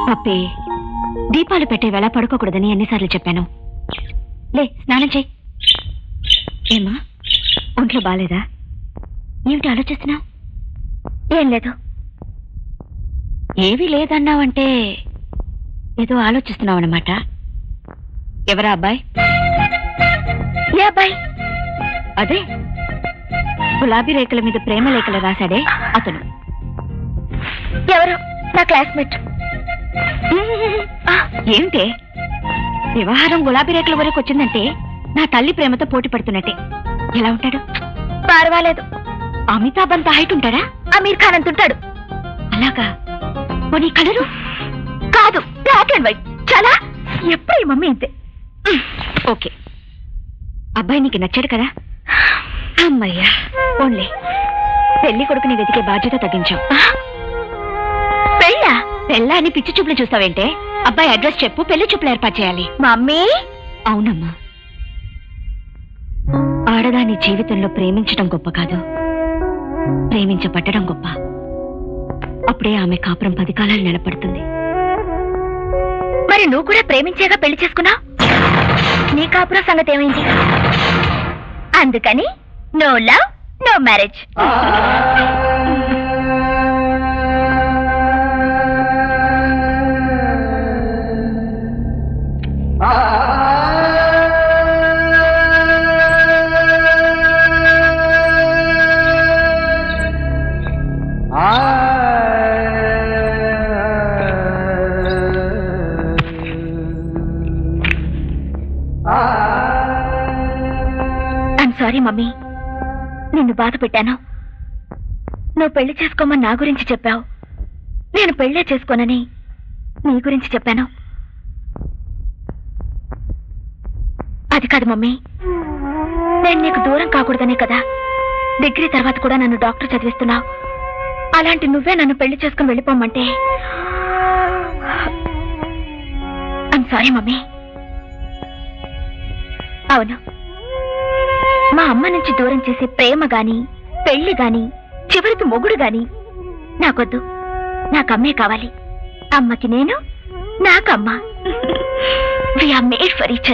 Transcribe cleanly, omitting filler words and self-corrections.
పప్పి, దీపాలు పెట్టే వేళ పడుకోకూడదని ఎన్నిసార్లు చెప్పాను. లే, స్నానం చెయ్యి. ఏమా, ఒంట్లో బాలేదా? ఏమిటి ఆలోచిస్తున్నావు? ఏం లేదు. ఏమీ లేదన్నావంటే ఏదో ఆలోచిస్తున్నావు అన్నమాట. ఎవరా అబ్బాయి? ఏ అబ్బాయి? అదే గులాబీ రేఖల మీద ప్రేమ లేఖలు రాశాడే అతను. ఎవరు? నా క్లాస్మేట్. ఏమిటే వ్యవహారం గులాబీ రేఖల వరకు వచ్చిందంటే నా తల్లి ప్రేమతో పోటీ పడుతున్నట్టే. ఎలా ఉంటాడు? పర్వాలేదు. అమితాబ్ అంత హైట్ ఉంటాడా? అమీర్ ఖాన్ అంత ఉంటాడు. అలాగా? పోనీ కలరు? కాదు, బ్లాక్ అండ్ వైట్. చాలా ఎప్పుడు ఈ మమ్మీ అంతే. ఓకే, అబ్బాయి నీకు నచ్చాడు కదా? అమ్మయ్యా, ఓన్లీ పెళ్లి కొడుకుని వెతికే బాధ్యత తగ్గించాం. పెళ్ళా? పెళ్ళా అని పిచ్చి చూపులు చూస్తావేంటే? అబ్బాయి అడ్రస్ చెప్పు, పెళ్లి చూపులు ఏర్పాటు చేయాలి. మమ్మీ? అవునమ్మా, ఆడదాని జీవితంలో ప్రేమించడం గొప్ప కాదు, ప్రేమించబట్టడం గొప్ప. అప్పుడే ఆమె కాపురం 10 కాలాలు నిలబడుతుంది. మరి నువ్వు కూడా ప్రేమించేగా పెళ్లి చేసుకున్నావు. నీ కాపురం సంగతి ఏమైంది? అందుకని no love no marriage. Sorry mummy, నిన్ను బాధ పెట్టాను. నువ్వు పెళ్లి చేసుకోమని నా గురించి చెప్పావు, నేను పెళ్లే చేసుకోనని నీ గురించి చెప్పాను. అది కాదు మమ్మీ, నేను నీకు దూరం కాకూడదనే కదా డిగ్రీ తర్వాత కూడా నన్ను డాక్టర్ చదివిస్తున్నావు. అలాంటి నువ్వే నన్ను పెళ్లి చేసుకుని వెళ్ళిపోమంటే ఐమ్ సారీ మమ్మీ. అవును, మా అమ్మ నుంచి దూరం చేసే ప్రేమ గాని పెళ్లి గాని చివరికి మొగుడు గాని నాకొద్దు. నాకమ్మే కావాలి. అమ్మకి నేను, నాకమ్మ. We are made for each other.